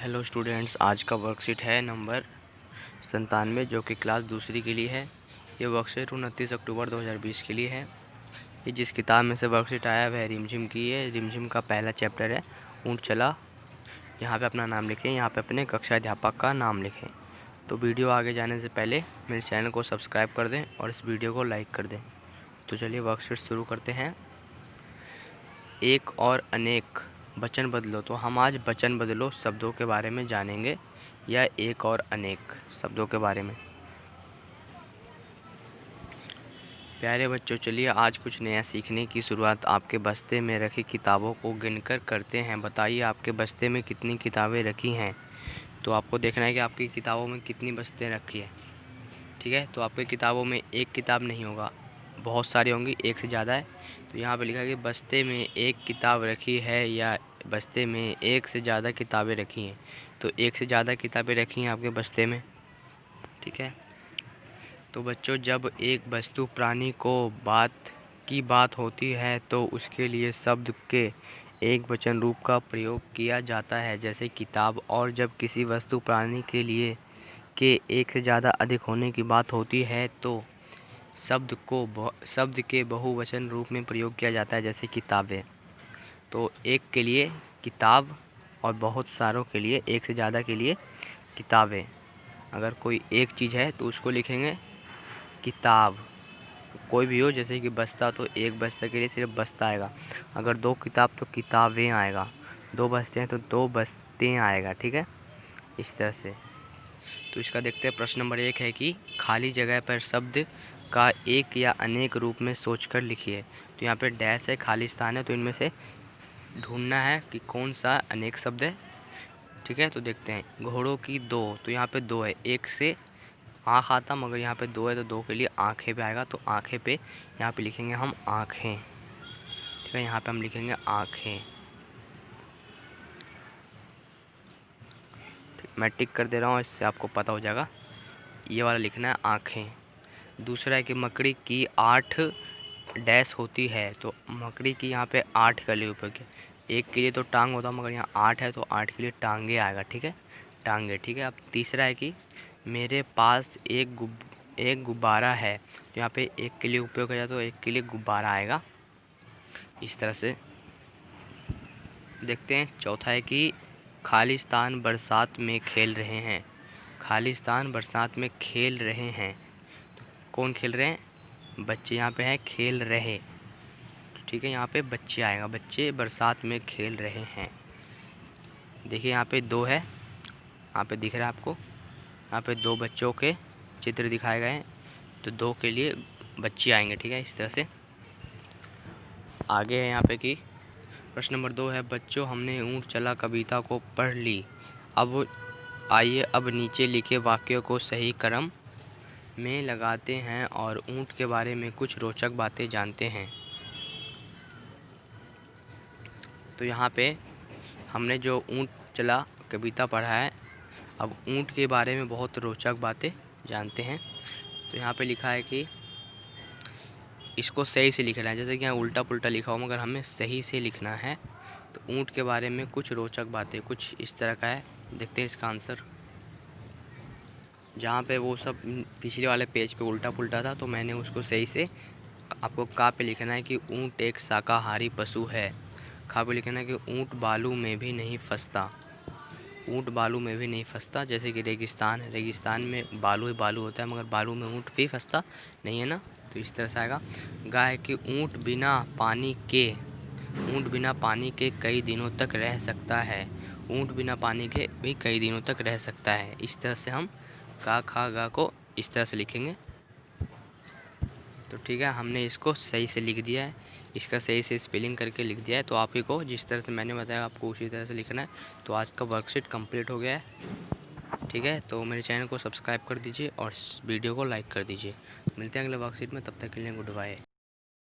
Hello students, आज का worksheet है नंबर 97 जो कि क्लास दूसरी के लिए है। ये वर्कशीट 29 अक्टूबर 2020 के लिए है। ये जिस किताब में से वर्कशीट आया वह रिमझिम की है। रिमझिम का पहला चैप्टर है ऊँट चला। यहाँ पे अपना नाम लिखें, यहाँ पे अपने कक्षा अध्यापक का नाम लिखें। तो वीडियो आगे जाने से पहले मेरे चैनल को सब्सक्राइब कर दें और इस वीडियो को लाइक कर दें। तो चलिए वर्कशीट शुरू करते हैं। एक और अनेक वचन बदलो। तो हम आज वचन बदलो शब्दों के बारे में जानेंगे, या एक और अनेक शब्दों के बारे में। प्यारे बच्चों, चलिए आज कुछ नया सीखने की शुरुआत आपके बस्ते में रखी किताबों को गिनकर करते हैं। बताइए आपके बस्ते में कितनी किताबें रखी हैं। तो आपको देखना है कि आपकी किताबों में कितनी बस्तें रखी है। ठीक है, तो आपकी किताबों में एक किताब नहीं होगा, बहुत सारी होंगी, एक से ज़्यादा है। तो यहाँ पे लिखा है कि बस्ते में एक किताब रखी है या बस्ते में एक से ज़्यादा किताबें रखी हैं। तो एक से ज़्यादा किताबें रखी हैं आपके बस्ते में। ठीक है, तो बच्चों, जब एक वस्तु प्राणी को बात होती है तो उसके लिए शब्द के एक वचन रूप का प्रयोग किया जाता है, जैसे किताब। और जब किसी वस्तु प्राणी के लिए के एक से ज़्यादा अधिक होने की बात होती है तो शब्द के बहुवचन रूप में प्रयोग किया जाता है, जैसे किताबें। तो एक के लिए किताब और बहुत सारों के लिए, एक से ज़्यादा के लिए किताबें। अगर कोई एक चीज़ है तो उसको लिखेंगे किताब। कोई भी हो, जैसे कि बस्ता, तो एक बस्ता के लिए सिर्फ बस्ता आएगा। अगर दो किताब तो किताबें आएगा। दो बस्ते हैं तो दो बस्ते आएगा। ठीक है, इस तरह से। तो इसका देखते हैं। प्रश्न नंबर 1 है कि खाली जगह पर शब्द का एक या अनेक रूप में सोचकर लिखिए। तो यहाँ पे डैश है, खाली स्थान है, तो इनमें से ढूंढना है कि कौन सा अनेक शब्द है। ठीक है, तो देखते हैं। घोड़ों की दो, तो यहाँ पे दो है, एक से आँख आता, मगर यहाँ पे दो है तो दो के लिए आँखें पे आएगा। तो आँखें पे यहाँ पे लिखेंगे हम आँखें। ठीक है, यहाँ पे हम लिखेंगे आँखें। मैं टिक कर दे रहा हूँ, इससे आपको पता हो जाएगा। ये वाला लिखना है आँखें। दूसरा है कि मकड़ी की 8 डैश होती है। तो मकड़ी की यहाँ पे 8 का लिए उपयोग किया। एक के लिए तो टांग होता, मगर यहाँ 8 है तो 8 के लिए टांगे आएगा। ठीक है, टांगे। ठीक है, अब तीसरा है कि मेरे पास एक गुब्बारा है। तो यहाँ पे एक के लिए उपयोग किया तो एक के लिए गुब्बारा आएगा, इस तरह से। देखते हैं। चौथा है कि खाली स्थान बरसात में खेल रहे हैं। खाली स्थान बरसात में खेल रहे हैं, तो कौन खेल रहे हैं? बच्चे यहाँ पे हैं, खेल रहे। ठीक है, यहाँ पे बच्चे आएगा, बच्चे बरसात में खेल रहे हैं। देखिए यहाँ पे दो है, यहाँ पे दिख रहा है आपको। यहाँ पे दो बच्चों के चित्र दिखाए गए हैं, तो दो के लिए बच्चे आएंगे। ठीक है, इस तरह से। आगे है यहाँ पे कि प्रश्न नंबर 2 है, बच्चों हमने ऊँट चला कविता को पढ़ ली। अब आइए अब नीचे लिखे वाक्यों को सही क्रम में लगाते हैं और ऊँट के बारे में कुछ रोचक बातें जानते हैं। तो यहाँ पे हमने जो ऊँट चला कविता पढ़ा है, अब ऊँट के बारे में बहुत रोचक बातें जानते हैं। तो यहाँ पे लिखा है कि इसको सही से लिखना है, जैसे कि यहाँ उल्टा पुल्टा लिखा हो, मगर हमें सही से लिखना है। तो ऊँट के बारे में कुछ रोचक बातें, कुछ इस तरह का है। देखते हैं इसका आंसर। जहाँ पे वो सब पिछले वाले पेज पे उल्टा पुल्टा था, तो मैंने उसको सही से आपको का पे लिखना है कि ऊँट एक शाकाहारी पशु है। खा पे लिखना है कि ऊँट बालू में भी नहीं फंसता। ऊँट बालू में भी नहीं फंसता। जैसे कि रेगिस्तान है, रेगिस्तान में बालू ही बालू होता है, मगर बालू में ऊँट भी फंसता नहीं है ना। तो इस तरह से आएगा। गाय कि ऊँट बिना पानी के कई दिनों तक रह सकता है। ऊँट बिना पानी के भी कई दिनों तक रह सकता है। इस तरह से हम का खा गा को इस तरह से लिखेंगे। तो ठीक है, हमने इसको सही से लिख दिया है, इसका सही से स्पेलिंग करके लिख दिया है। तो आप ही को जिस तरह से मैंने बताया आपको उसी तरह से लिखना है। तो आज का वर्कशीट कंप्लीट हो गया है। ठीक है, तो मेरे चैनल को सब्सक्राइब कर दीजिए और इस वीडियो को लाइक कर दीजिए। मिलते हैं अगले वर्कशीट में, तब तक के लिए गुड बाय।